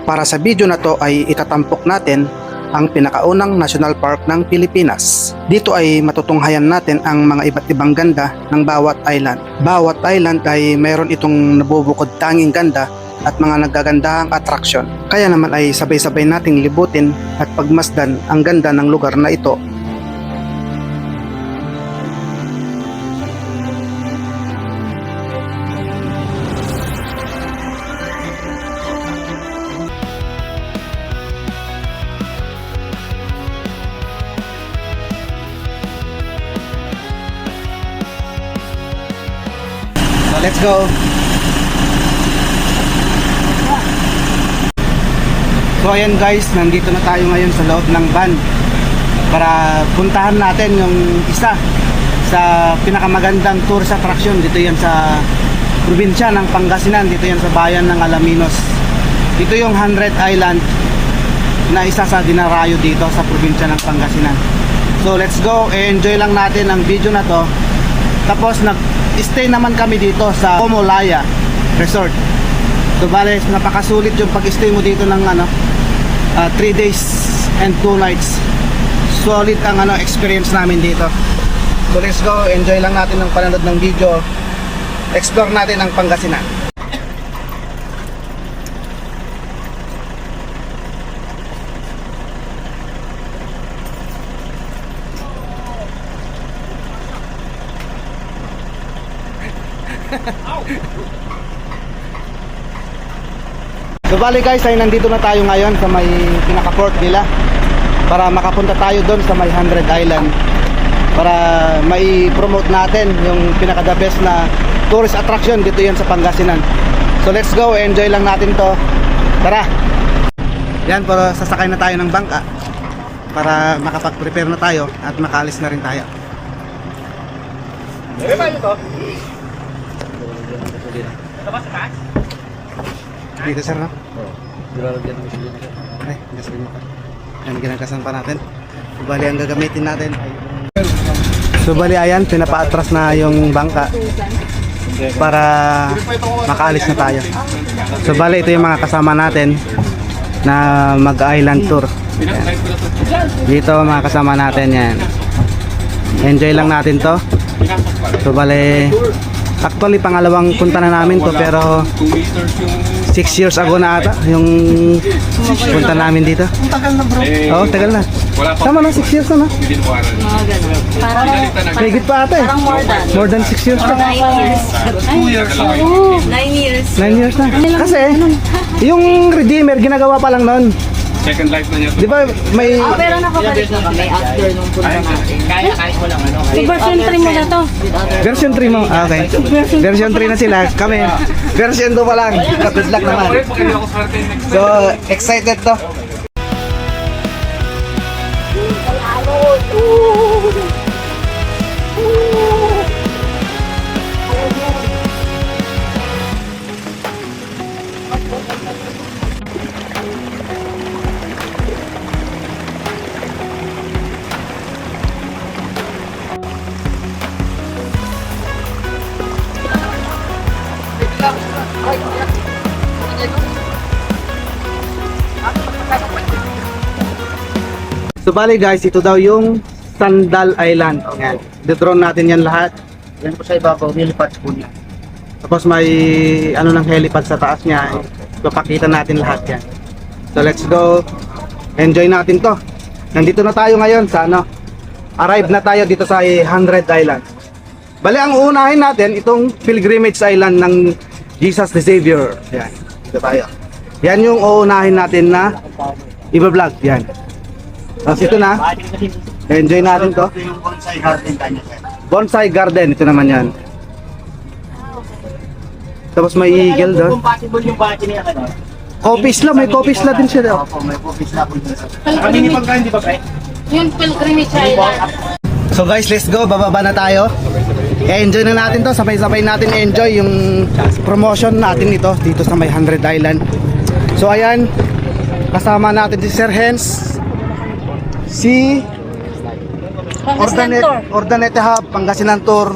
Para sa video na to ay itatampok natin ang pinakaunang national park ng Pilipinas. Dito ay matutunghayan natin ang mga iba't ibang ganda ng bawat island. Bawat island ay mayroon itong nabubukod tanging ganda at mga nagagandahang atraksyon. Kaya naman ay sabay-sabay nating libutin at pagmasdan ang ganda ng lugar na ito. Let's go! So ayan guys, nandito na tayo ngayon sa loob ng van para puntahan natin yung isa sa pinakamagandang tourist attraction. Dito yan sa probinsya ng Pangasinan, dito yan sa bayan ng Alaminos. Dito yung 100 Island na isa sa dinarayo dito sa probinsya ng Pangasinan. So let's go, enjoy lang natin ang video na to. Tapos nag-stay naman kami dito sa Omolaya Resort. So bale, napakasulit yung pag-stay mo dito ng 3 days and 2 nights. Solid ang experience namin dito. So let's go, enjoy lang natin ng panonood ng video. Explore natin ang Pangasinan. So bali guys, ay nandito na tayo ngayon sa may pinaka-port nila para makapunta tayo doon sa may 100 Island para mai promote natin yung pinaka-the best na tourist attraction dito yan sa Pangasinan. So let's go, enjoy lang natin to. Tara! Yan, pero sasakay na tayo ng bangka para makapag-prepare na tayo at makaalis na rin tayo. Dere ba ito? Dito sir, no? Oo. Nilalagyan mo siya dito. Ay, gasolina pa. Yan, ginagasan pa natin. So, bali, ang gagamitin natin ay... So, bali, ayan, pinapa-atras na yung bangka para makaalis na tayo. So, bali, ito yung mga kasama natin na mag-island tour. Ayan. Dito, mga kasama natin, yan. Enjoy lang natin to. So, bali... Actually, pangalawang punta na namin to, pero 6 years ago na ata yung punta namin dito. Tagal na bro. Oo, tagal na. Tama na, 6 years na, no? Higit pa ata eh. More than 6 years na. 2 years. 9 years. 9 years na. Kasi, yung Redeemer, ginagawa pa lang noon. Second life na niya. Di ba may... Pero nakabalik na kami after nung punta natin. Kahit mo lang Version 3 mo na to. Version 3 mo? Ah, okay. Version 3 na sila. Kami, version 2 pa lang. Good luck naman. So, excited to. So bali guys, ito daw yung Sandal Island. Yan. De-drone natin yan lahat. Yan po sa ibabaw, helipad po niya. Tapos may ng helipad sa taas niya. Papakita natin lahat yan. So let's go. Enjoy natin to. Nandito na tayo ngayon sa arrive na tayo dito sa 100 Island. Bali ang uunahin natin itong Pilgrimage Island ng Jesus the Savior. Yan. Dito tayo. Yan yung uunahin natin na i-vlog. Yan. Tapos ito na. Enjoy natin to. Yung bonsai garden kanya. Bonsai garden. Ito naman yan. Tapos may eagle doon. Compatible yung bati niya ano? Coffee isla. May coffee isla din siya daw. Opo, may coffee isla po dito. Kami ni pagkain di ba pre? Yung Pilgrimage Island. So guys, let's go. Bababa na tayo. Enjoy na natin to. Sabay-sabay natin enjoy yung promotion natin dito sa may 100 Island. So ayan, kasama natin si Sir Hens, si Pangasinan Tour. Ordanete Hub, Pangasinan Tour.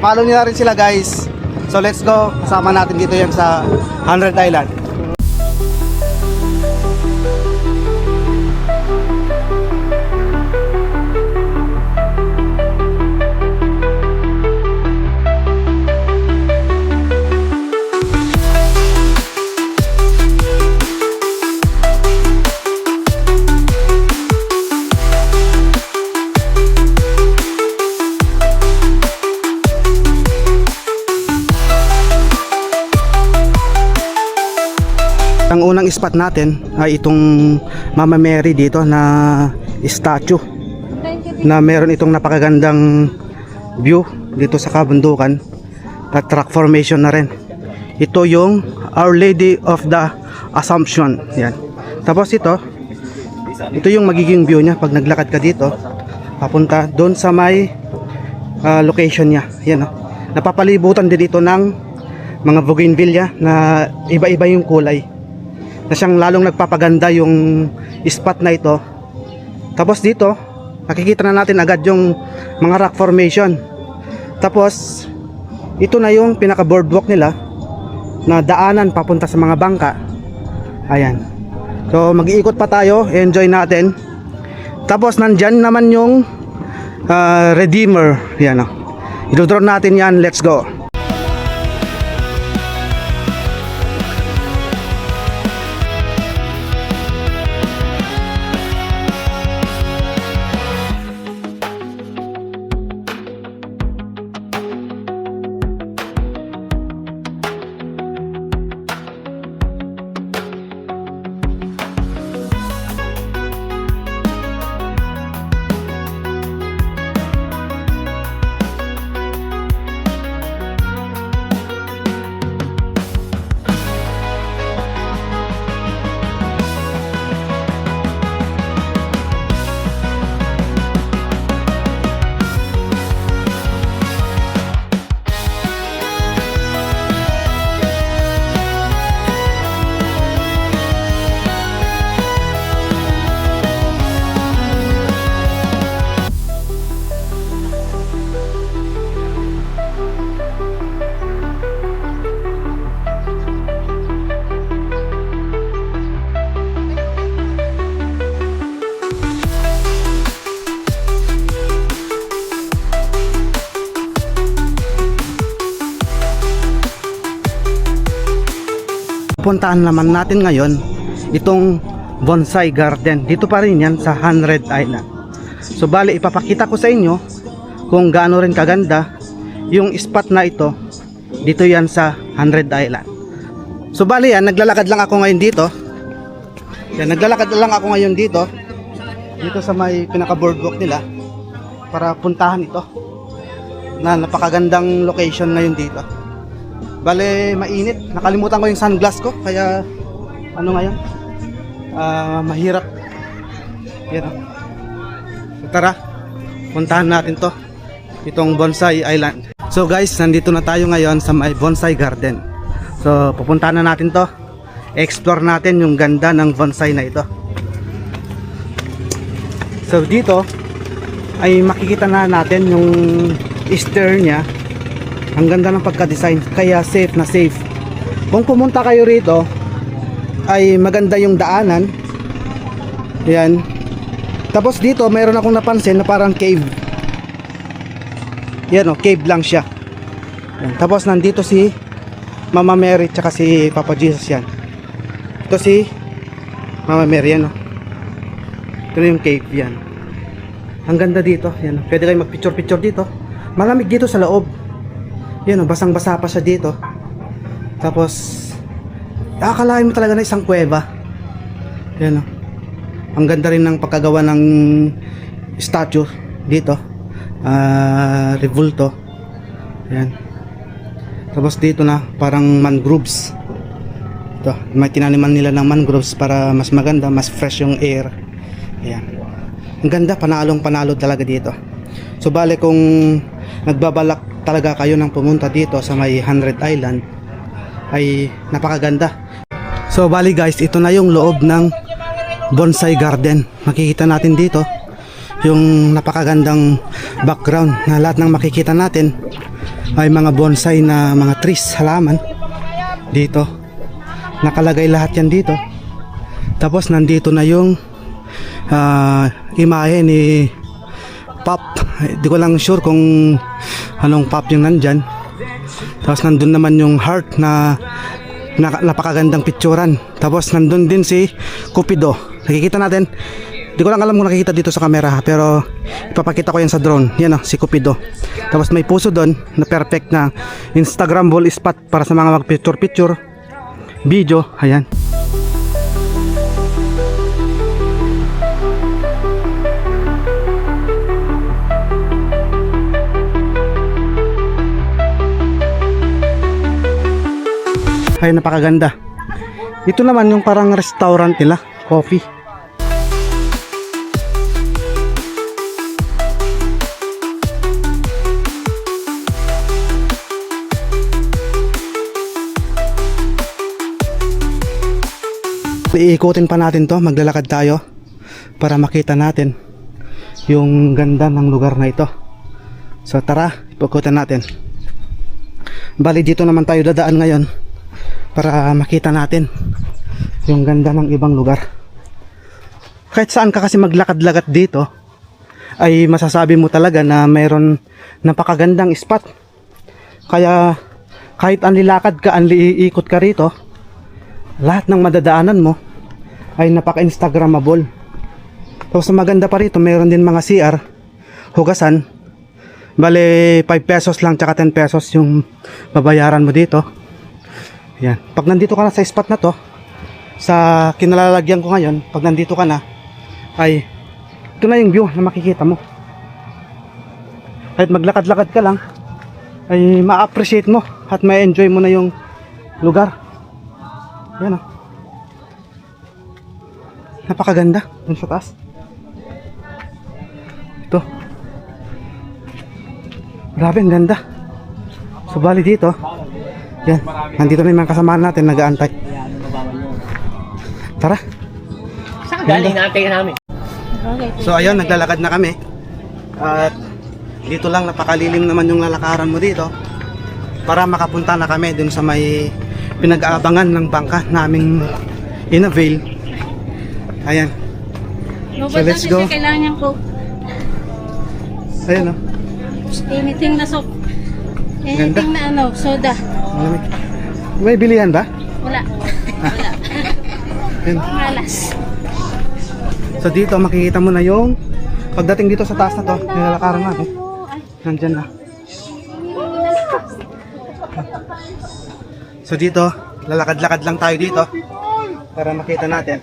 Follow niyo na rin sila guys. So let's go. Kasama natin dito yan sa 100 Island. Ang unang spot natin ay itong Mama Mary dito na statue na meron itong napakagandang view dito sa kabundukan at rock formation na rin. Ito yung Our Lady of the Assumption. Yan. Tapos ito yung magiging view niya pag naglakad ka dito papunta doon sa may location niya. Yan, oh. Napapalibutan din ito ng mga bougainvillea na iba-iba yung kulay, na siyang lalong nagpapaganda yung spot na ito. Tapos dito nakikita na natin agad yung mga rock formation. Tapos ito na yung pinaka boardwalk nila na daanan papunta sa mga bangka. Ayan. So mag-iikot pa tayo, enjoy natin. Tapos nandyan naman yung Redeemer. Yan, oh. Idodrone natin yan, let's go. Puntaan naman natin ngayon itong bonsai garden. Dito pa rin yan sa 100 Island. So bali ipapakita ko sa inyo kung gaano rin kaganda yung spot na ito. Dito yan sa 100 Island. So bali yan, naglalakad lang ako ngayon dito. Yan, naglalakad lang ako ngayon dito. Dito sa may pinaka boardwalk nila para puntahan ito. Na napakagandang location ngayon dito. Bale, mainit. Nakalimutan ko yung sunglass ko. Kaya, ano ngayon? Mahirap. Yan. So, tara. Puntahan natin to. Itong Bonsai Island. So guys, nandito na tayo ngayon sa may bonsai garden. So, pupuntahan na natin to. Explore natin yung ganda ng bonsai na ito. So, dito ay makikita na natin yung stair niya. Ang ganda ng pagka-design, kaya safe na safe. Kung pumunta kayo rito ay maganda yung daanan. Yan. Tapos dito mayroon akong napansin na parang cave. Yan, oh, cave lang siya. Yan. Tapos nandito si Mama Mary tsaka si Papa Jesus yan. Ito si Mama Mary yan, oh. Ito yung cave yan. Ang ganda dito. Yan, oh. Pwede kayo mag-picture dito. Malamig dito sa loob. Yan, basang-basa pa siya dito. Tapos akalain mo talaga na isang kuweba. Yan, ang ganda rin ng pagkagawa ng statue dito. Revolto. Yan. Tapos dito na parang mangroves. Ito, may tinaniman nila ng mangroves para mas maganda, mas fresh yung air. Ayan. Ang ganda, panalong panalo talaga dito. So bale kung nagbabalak talaga kayo nang pumunta dito sa may 100 Island ay napakaganda. So bali guys, ito na yung loob ng bonsai garden. Makikita natin dito yung napakagandang background na lahat ng makikita natin ay mga bonsai na mga trees, halaman dito. Nakalagay lahat yan dito. Tapos nandito na yung imahe ni Pop. Di ko lang sure kung anong Pop yung nandyan. Tapos nandun naman yung heart na napakagandang picturan. Tapos nandun din si Cupido. Nakikita natin. Di ko lang alam kung nakikita dito sa camera, pero ipapakita ko yan sa drone. Yan si Cupido. Tapos may puso doon na perfect na Instagramable spot para sa mga mag-picture video. Ayan. Ay, napakaganda. Ito naman yung parang restaurant nila, coffee. Iikutin pa natin to, maglalakad tayo para makita natin yung ganda ng lugar na ito. So tara, ikutin natin. Bali dito naman tayo dadaan ngayon para makita natin yung ganda ng ibang lugar. Kahit saan ka kasi maglakad-lakad dito ay masasabi mo talaga na mayroon napakagandang spot. Kaya kahit anlilakad ka, anliikot ka rito, lahat ng madadaanan mo ay napaka-instagramable. Tapos maganda pa rito, mayroon din mga CR, hugasan. Bale 5 pesos lang tsaka 10 pesos yung babayaran mo dito. Yan. Pag nandito ka na sa spot na to, sa kinalalagyan ko ngayon, pag nandito ka na, ay ito na yung view na makikita mo. Kahit maglakad-lakad ka lang, ay ma-appreciate mo at ma-enjoy mo na yung lugar. Yan o. Napakaganda dun sa taas. Ito. Grabe, ang ganda. So bali dito, yan, nandito na yung mga kasamahan natin nag-aantay. Tara. Galing natin namin. So ayun, naglalakad na kami. At dito lang, napakalilim naman yung lalakaran mo dito para makapunta na kami dun sa may pinag-aabangan ng bangka naming in-avail. Ayan. So let's go. Kailangan niyang coke. Ayun o. Anything na soap. Ganda. Anything na soda. May bilihan ba? Wala. Wala. Ayun. Malas. So dito makikita mo na yung pagdating dito sa taas na to, nilalakaran natin. Nandyan na. So dito, lalakad-lakad lang tayo dito para makita natin.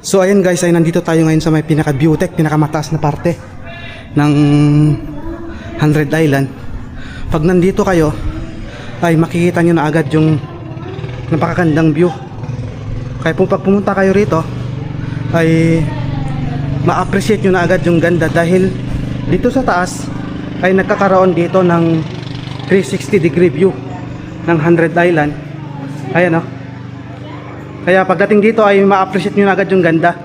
So ayun guys, ay nandito tayo ngayon sa may pinaka-beautech, pinakamataas na parte ng 100 Island. Pag nandito kayo, ay makikita nyo na agad yung napakagandang view. Kaya pag pumunta kayo rito, ay ma-appreciate nyo na agad yung ganda dahil dito sa taas ay nagkakaroon dito ng 360 degree view ng 100 Island. Ayan o. Kaya pagdating dito ay ma-appreciate nyo na agad yung ganda.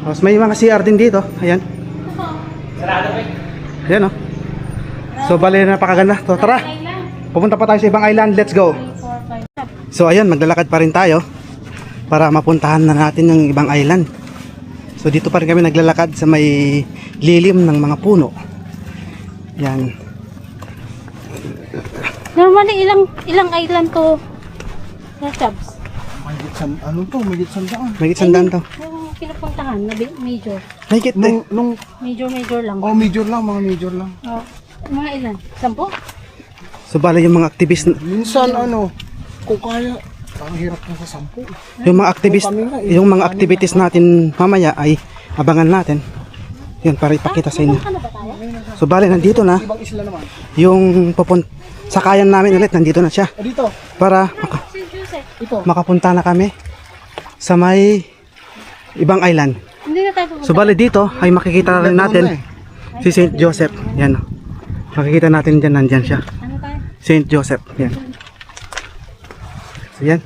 Tapos may mga CR din dito. Ayan. Ayan o. So bali, napakaganda. So tara, pupunta pa tayo sa ibang island. Let's go. So ayan, maglalakad pa rin tayo para mapuntahan na natin yung ibang island. So dito pa rin kami naglalakad sa may lilim ng mga puno. Yan. Normally, ilang island to? Chabs. Magit sandaan. May sandaan to. Yung pinupuntahan na major. Mahigit eh. Major lang. Major lang, mga major lang. Oh, mga ilan? 10? So bali yung mga activist, Minsan kung kaya, ang hirap na sa 10. yung mga activist, yung mga activities natin mamaya ay abangan natin. Yan para ipakita sa inyo. Ano ba tayo? So bali nandito na Ibang isla naman. yung sakayan namin ulit, nandito na siya. Dito. Para Si Jose. makapunta na kami sa may ibang island. Hindi na tayo pupunta. So bali dito ay makikita rin natin si St. Joseph. Yan. Makikita natin dyan, nandyan siya. Ano tayo? St. Joseph. Yan. So yan.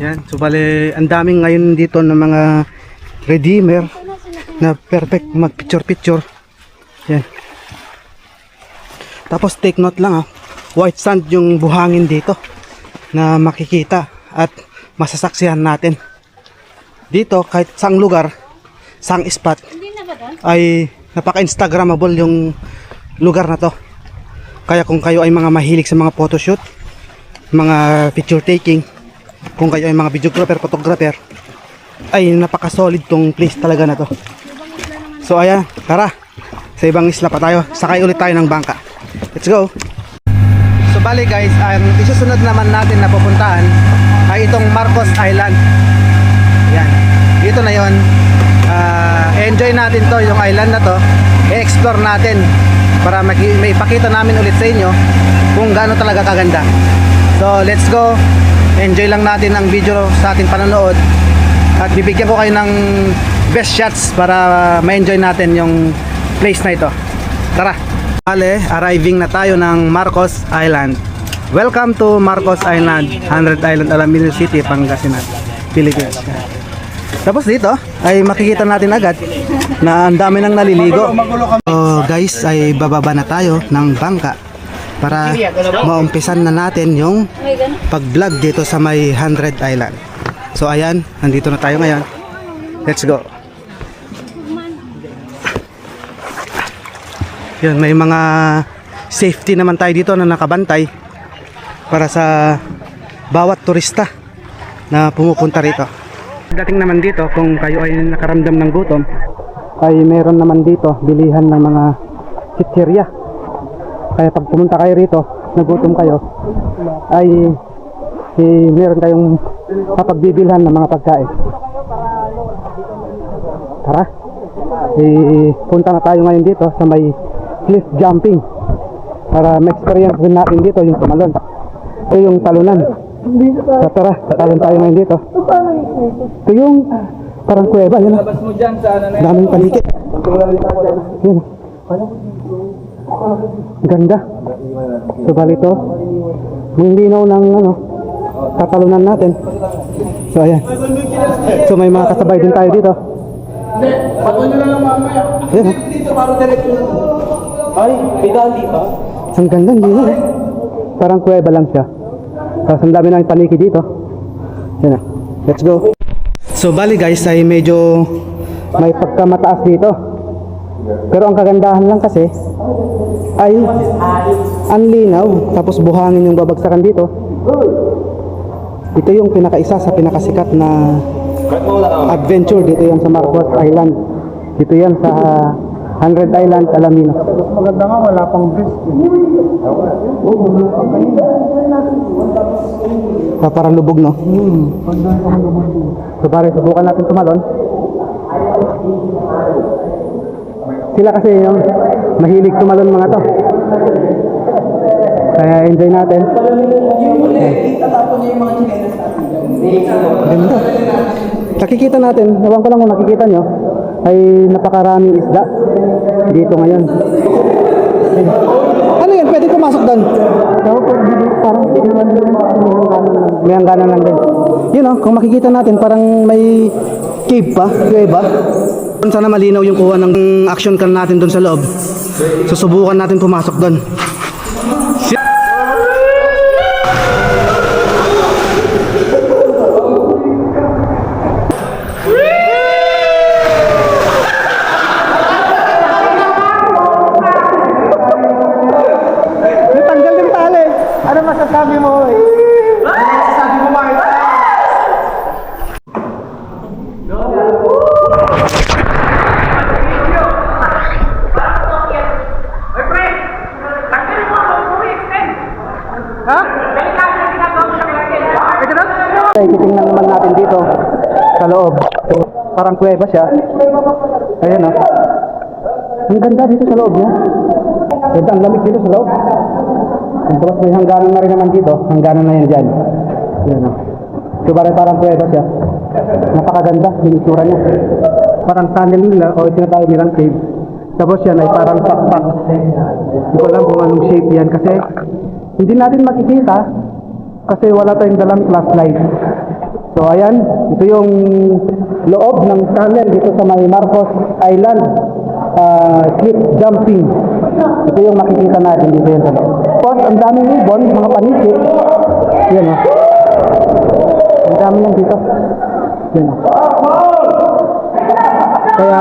Yan. So bali, ang daming ngayon dito ng mga redeemer na perfect mag-picture-picture. Yan. Tapos take note lang white sand yung buhangin dito na makikita at masasaksihan natin. Dito kahit saang lugar, saang spot Hindi na ba doon? ay napaka-instagramable yung lugar na to. Kaya kung kayo ay mga mahilig sa mga photoshoot, mga picture taking, kung kayo ay mga videographer, photographer, ay napaka-solid tong place talaga na to. So ayan, tara, sa ibang isla pa tayo, sakay ulit tayo ng bangka. Let's go! So bali guys, ang isusunod naman natin na pupuntahan ay itong Marcos Island. Yan, dito na yon. Enjoy natin to, yung island na to, i-explore natin para may ipakita namin ulit sa inyo kung gaano talaga kaganda. So let's go, enjoy lang natin ang video sa ating panonood at bibigyan ko kayo ng best shots para ma-enjoy natin yung place na ito. Tara! Bale, arriving na tayo ng Marcos Island. Welcome to Marcos Island, 100 Island, Alaminos City, Pangasinan, Philippines. Tapos dito ay makikita natin agad na ang dami nang naliligo. So guys, ay bababa na tayo ng bangka para maumpisan na natin yung May gano'n. pag-vlog dito sa may 100 Island. So ayan, nandito na tayo ngayon. Let's go. Yun, may mga safety naman tayo dito na nakabantay para sa bawat turista na pumupunta rito. Dating naman dito, kung kayo ay nakaramdam ng gutom, ay meron naman dito bilihan ng mga chichirya. Kaya pag pumunta kayo rito, nagutom kayo, ay meron kayong mapagbibilhan ng mga pagkain. Tara, punta na tayo ngayon dito sa may cliff jumping para ma-experience din natin dito yung tumalon o yung talunan. So tara, tatalon tayo ngayon dito. Ito yung parang kuweba, yun. Daming palikit. Yun. Ganda. So bali ito, yung linaw ng tatalunan natin. So ayan. So may mga kasabay din tayo dito. Ayan. Ay, pedal dito. Ang ganda, hindi na parang kuweba lang siya. Tapos ang dami namin paniki dito. Yan na. Let's go. So bali guys, ay medyo may pagkamataas dito. Pero ang kagandahan lang kasi ay ang linaw. Tapos buhangin yung babagsakan dito. Ito yung pinakaisa sa pinakasikat na adventure. Dito yan sa Marcos Island. Dito yan sa 100 Island, Alaminos. Maganda nga, wala pang brisk. Parang lubog, no? So pare, subukan natin tumalon. Sila kasi yung mahilig tumalon mga to. Kaya enjoy natin. Ganda. Nakikita natin, ewan ko lang kung nakikita nyo, ay napakaraming isda dito ngayon. Ano yan? Pwede pumasok doon? Parang may hangganan lang din. Yun kung makikita natin, parang may cave pa, kuweba. Sana malinaw yung kuha ng action cam natin doon sa loob. Susubukan natin pumasok doon. Tanggal ng tali. Ano masasabi mo? Ano masasabi mo, Mark? Titingnan naman natin dito sa loob. Parang kuweba siya. Ayan ang ganda dito sa loob niya. Ganda, ang lamig dito sa loob. Tapos may hangganan na rin naman dito. Hangganan na yan dyan. Ayan So parang kuweba siya. Napakaganda yung itsura niya. Parang tunnel nila o tinatawag nilang cave. Tapos yan ay parang pakpak. Hindi ko alam kung anong shape yan kasi hindi natin makikita kasi wala tayong dalang flashlight. So ayan, ito yung loob ng tunnel dito sa may Marcos Island. cliff jumping. Ito yung makikita natin dito yan sa loob. Tapos, ang daming ibon, mga paniki. Yan o. Ang dami yan dito. Yan o. Kaya,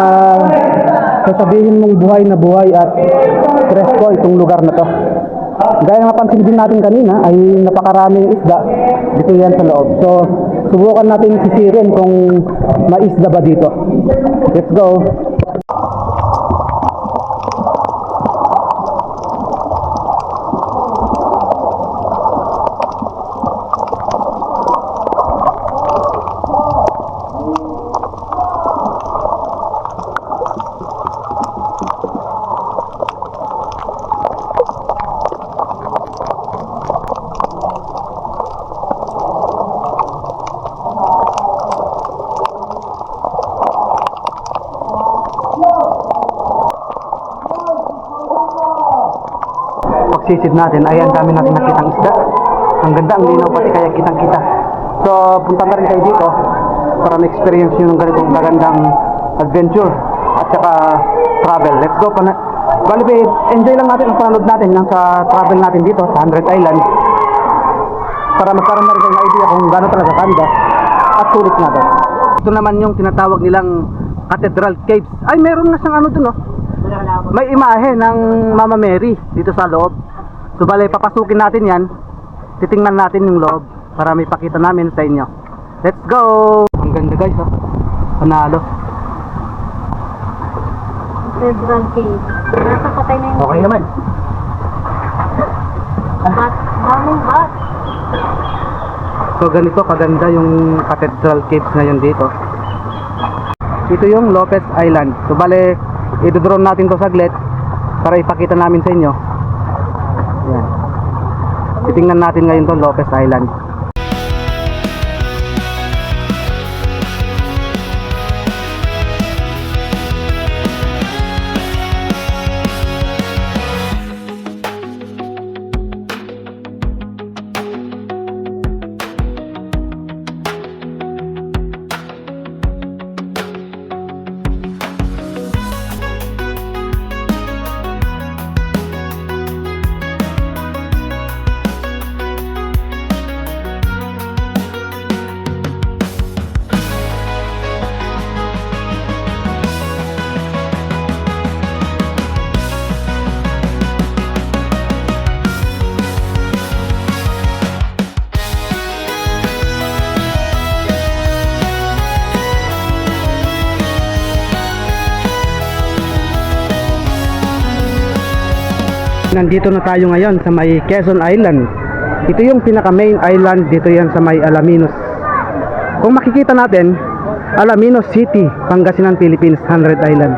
sasabihin mong buhay na buhay at presko itong lugar na to. Gaya ng napansin din natin kanina ay napakaraming isda dito yan sa loob. So, subukan natin sisirin kung may isda ba dito. Let's go! Pagsisid natin ay ang dami natin nakitang isda. Ang ganda, ang linaw pati kaya kitang kita. So punta na rin kayo dito para ma-experience nyo ng ganitong magandang adventure at saka travel. Let's go. Bali, enjoy lang natin ang panood natin ng sa travel natin dito sa 100 Island para magkaroon na rin kayo ng idea kung gano'n talaga kanda at sulit na doon. Ito naman yung tinatawag nilang Cathedral Caves. Ay, meron na siyang ano dun, oh. May imahe ng Mama Mary dito sa loob. So bale, papasukin natin yan. Titingnan natin yung loob para may pakita namin sa inyo. Let's go! Ang ganda guys, oh. Panalo. Cathedral Cave. Nasa patay na yung Okay naman. bat. Daming bat. So ganito kaganda yung Cathedral Caves ngayon dito. Ito yung Lopez Island. So bale, i-drone natin to saglit para ipakita namin sa inyo. Yan. Titingnan natin ngayon to Lopez Island. Nandito na tayo ngayon sa may Quezon Island. Ito yung pinaka main island dito yan sa may Alaminos. Kung makikita natin, Alaminos City, Pangasinan, Philippines, 100 Island.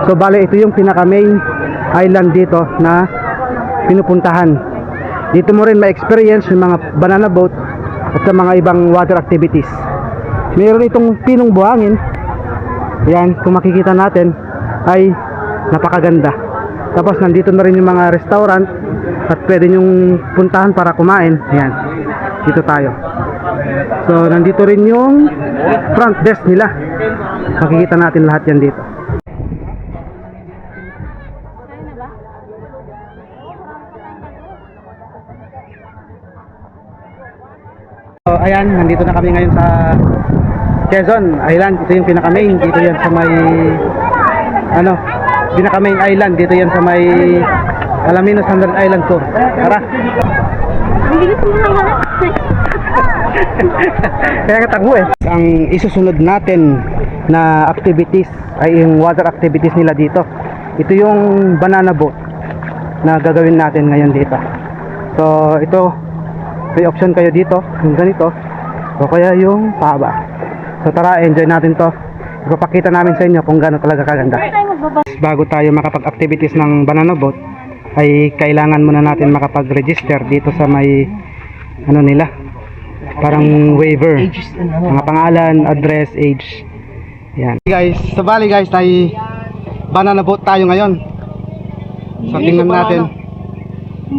So bale ito yung pinaka main island dito na pinupuntahan. Dito mo rin ma-experience yung mga banana boat at sa mga ibang water activities. Mayroon itong pinong buhangin. Yan, kung makikita natin ay napakaganda. Tapos nandito na rin yung mga restaurant at pwede nyong puntahan para kumain. Ayan, dito tayo. So nandito rin yung front desk nila. Makikita natin lahat yan dito. So ayan, nandito na kami ngayon sa Quezon Island. Ito yung pinaka main. Dito yan sa may pinaka main island. Dito yan sa may Alaminos 100 Island Tour. Tara. Ang bilis mo naman. Kaya katakbo eh. Ang isusunod natin na activities ay yung water activities nila dito. Ito yung banana boat na gagawin natin ngayon dito. So ito, may option kayo dito, yung ganito o kaya yung pahaba. So tara, enjoy natin to. Ipapakita namin sa inyo kung gaano talaga kaganda. Bago tayo makapag-activities ng banana boat ay kailangan muna natin makapag-register dito sa may nila, parang waiver, mga pangalan, address, age. Yan guys, sa bali guys ay banana boat tayo ngayon. So tingnan natin.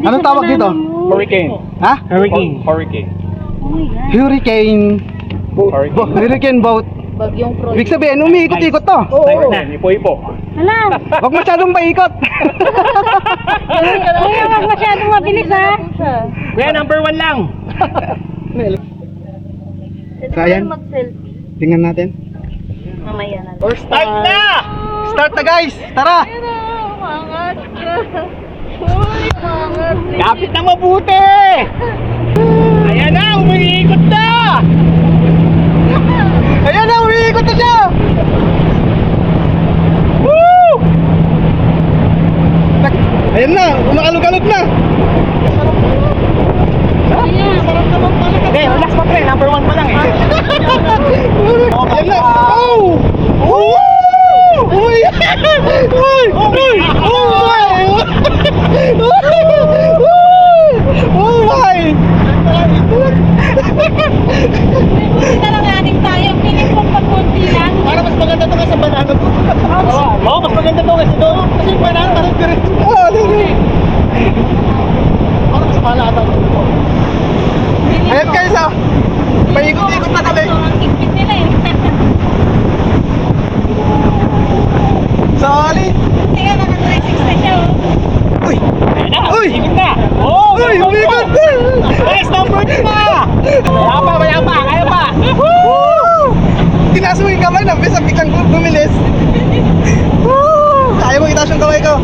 Anong tawag dito? Hurricane. Ha? Hurricane. Oh my God. Hurricane Hurricane. Hurricane boat. Bagyong pro. Ibig sabihin, umiikot-ikot to. Typhoon. Ipo-ipo. Hala! Huwag masyadong paikot. Kuya, wag masyadong mabilis ha. Kuya, number 1 lang. So, ayan. Mag-selfie. Tingnan natin. Mamaya na. Or start na! Start na guys! Tara! Mangat ka. Uy, mangat. Kapit na mabuti! Ayan na, umiikot na! Ayan na! Umiikot na siya! Woo! Ayan na! Umakalog-alog na! Hindi, relax pa pre, number 1 pa lang eh. Ayan na! Oh! Oh! Uy! Uy! Uy! Oh my! Hindi na lang ating tayo. Piling kong pagkunti lang. Para mas maganda to kasi banana to. Oo, mas maganda to kasi doon. Kasi banana parang diretso. Oh, sige. Para mas malata to. Ayan guys ah! Paikot-ikot na kami! Ang kipit nila eh. Solid! Tingnan na 360 siya oh. Uy! Ayan na, Uy! umiikot na. Oh, Uy! Umikot na! Guys, number 2 na! Kaya pa, kaya pa. Woo! Tinaas mo yung kamay na, bisa biglang bumilis. Woo! Kaya mo itaas yung kamay ko.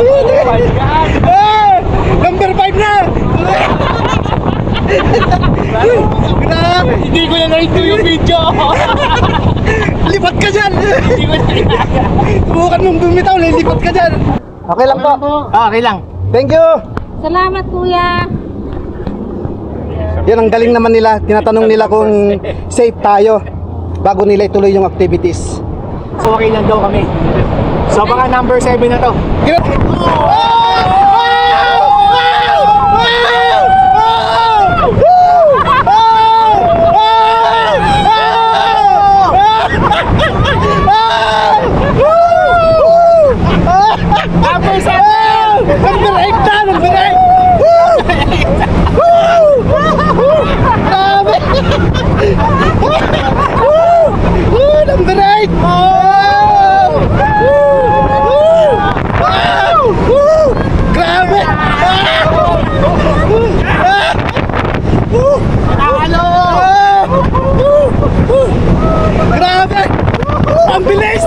Oh my God! Number 5 na! Grabe! Hindi ko na na-do yung video. Lipat ka dyan! Hindi ko na kinaya. Subukan mong bumitaw, lilipat ka dyan! Okay lang po. Okay lang. Thank you! Salamat kuya. Yan ang galing naman nila. Tinatanong nila kung safe tayo bago nila ituloy yung activities. So okay lang daw kami. So baka number 7 na to. Number 7! Number 8 na! Number 8! Grabe! Number 8! Grabe! Ano? Grabe! Ang bilis!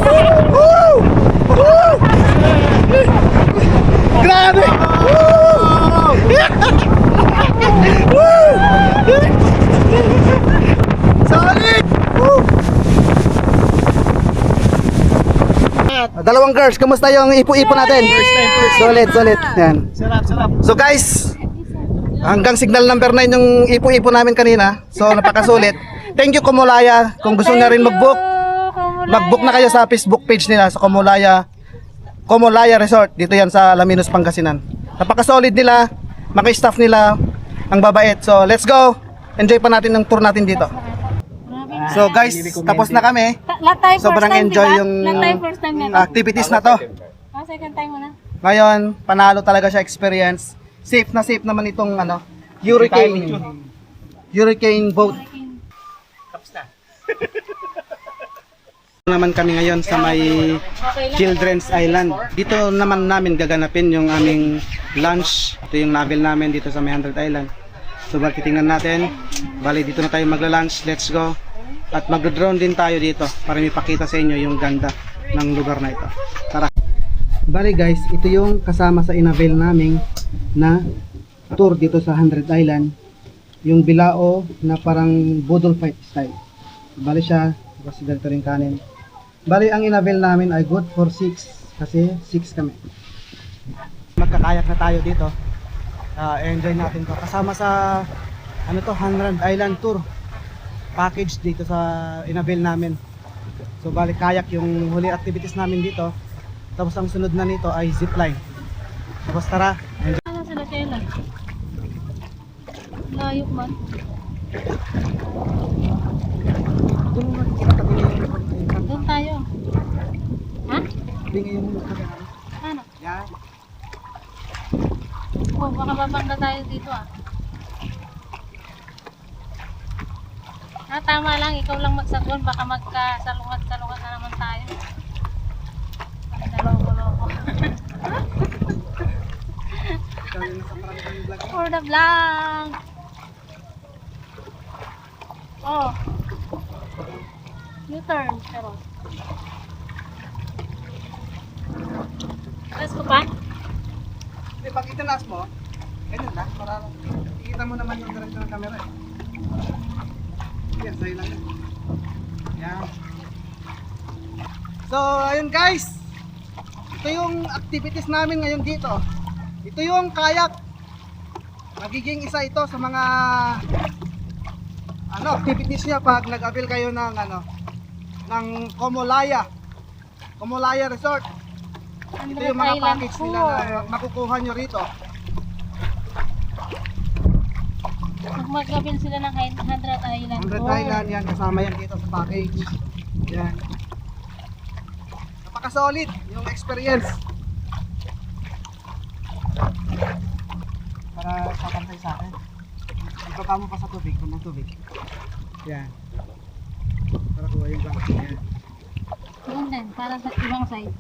Grabe! Solid! Dalawang girls, kumusta yung ipo-ipo natin? Solid, solid. Yan. Sarap, sarap. So guys, hanggang signal number 9 yung ipo-ipo namin kanina. So napakasulit. Thank you Komolaya. Kung gusto na rin mag-book, mag-book na kayo sa Facebook page nila sa Komolaya Resort. Dito yan sa Alaminos, Pangasinan. Napaka-solid nila, mga staff nila, ang babait. So let's go. Enjoy pa natin ang tour natin dito. So guys, tapos na kami. Lahat tayo first Sobrang time, enjoy diba? yung Lahat tayo first time na to. activities na to. Second time mo na. Ngayon, panalo talaga siya experience. Safe na safe naman itong Hurricane boat. Tapos na. Naman kami ngayon sa may Children's Island. Dito naman namin gaganapin yung aming lunch. Ito yung level namin dito sa may 100 Island. So bali titingnan natin. Bali dito na tayo magla-lunch. Let's go. At magdo-drone din tayo dito para ipakita sa inyo yung ganda ng lugar na ito. Tara. Bali guys, ito yung kasama sa inavail naming na tour dito sa 100 Island. Yung bilao na parang budol fight style. Bali siya, kasi ganito rin kanin. Bali ang inavail namin ay good for 6 kasi 6 kami. Magkakayak na tayo dito. Enjoy natin to. Kasama sa ano to, 100 Island tour package dito sa inavail namin. So bali kayak yung huli activities namin dito. Tapos ang sunod na nito ay zipline. Tapos tara, enjoy. Ano sila kailan? Layo man. Doon mo makikita tabi yung Doon tayo. Ha? bingi yung tabi. Ano? Yan. Oh, baka babangga tayo dito ah. Tama lang, ikaw lang magsagon, baka magkasalungat-salungat na naman tayo. Ang dalaw-loko. For the vlog! Oh. U-turn, pero. Tapos ko pa? Hindi, pag itanas mo, ganyan lang, para ikita mo naman yung direksyon ng camera eh. Yan, sa'yo lang yan. Yan. So, ayun guys. Ito yung activities namin ngayon dito. Ito yung kayak. Magiging isa ito sa mga activities niya pag nag-avail kayo ng ng Komolaya Resort. Ito yung mga package nila na makukuha nyo rito. Magkabil sila ng 100 Island. 100 Island yan, kasama yan dito sa package. Yan. Napaka-solid yung experience. Para papantay sa akin. Ibaba mo pa sa tubig, kung tubig. Yan. Para kuha yung blank. Yan. Doon din, para sa ibang side.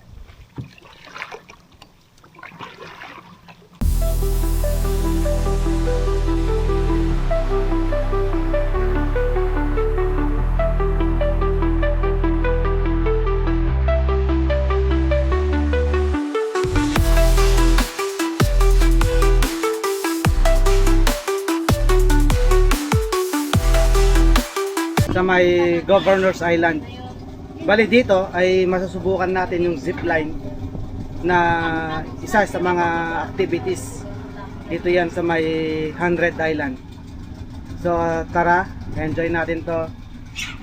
Sa may Governor's Island. Bali dito ay masusubukan natin yung zipline na isa sa mga activities. Dito yan sa may 100 Island. So tara, enjoy natin to.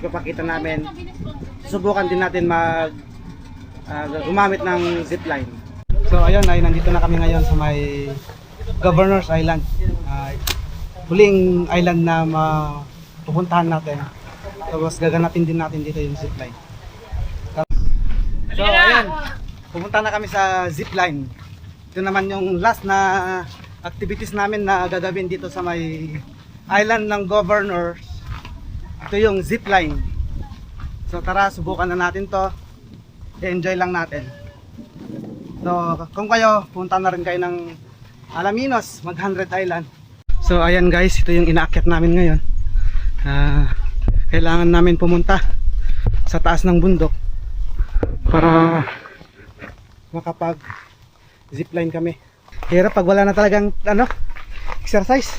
Ipapakita namin. Subukan din natin gumamit ng zipline. So ayun, ay nandito na kami ngayon sa may Governor's Island. Huling island na pupuntahan natin. Tapos gaganatin din natin dito yung zipline. So ayan, pupunta na kami sa zipline. Ito naman yung last na activities namin na gagawin dito sa may island ng Governor. Ito yung zipline. So tara, subukan na natin to. Enjoy lang natin. So kung kayo, punta na rin kayo ng Alaminos, mag 100 Island. So ayan guys, ito yung inaakyat namin ngayon. Kailangan namin pumunta sa taas ng bundok para makapag zipline kami. Hirap pag wala na talagang exercise.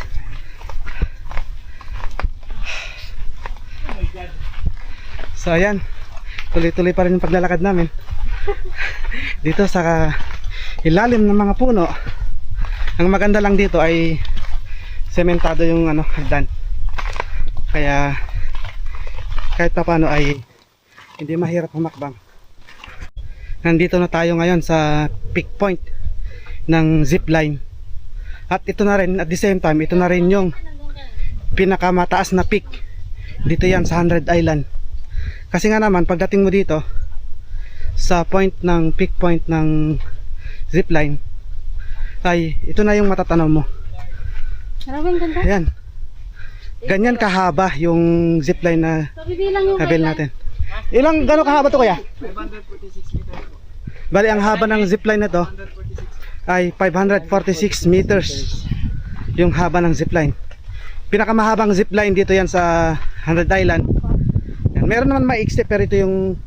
So ayan, tuloy-tuloy pa rin yung paglalakad namin dito sa ilalim ng mga puno. Ang maganda lang dito ay sementado yung hagdan, kaya kahit pa paano ay hindi mahirap humakbang. Nandito na tayo ngayon sa peak point ng zipline. At ito na rin, at the same time, ito na rin yung pinakamataas na peak. Dito yan sa 100 Island. Kasi nga naman, pagdating mo dito sa peak point ng zipline, ay ito na yung matatanaw mo. Maraming ganda. Ayan. Ganyan kahaba yung zipline na Bibilang yung nabil natin. Gano'ng kahaba to kuya? 546 meters. Bali ang haba ng zipline na to ay 546 meters. Yung haba ng zipline. pinakamahabang zipline dito yan sa 100 Island. Yan. Meron naman maiksi pero ito yung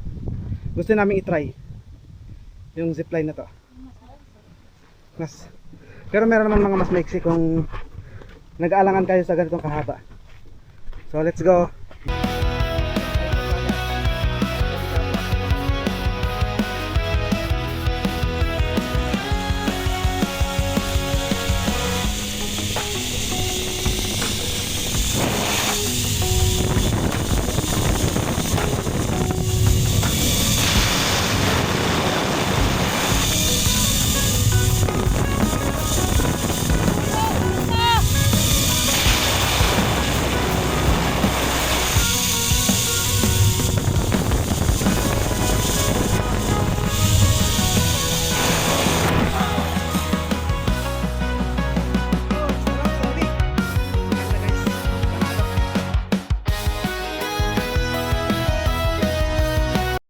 gusto namin i-try. Yung zipline na to. Pero meron naman mga mas maiksi kung nag-aalangan kayo sa ganitong kahaba. So let's go.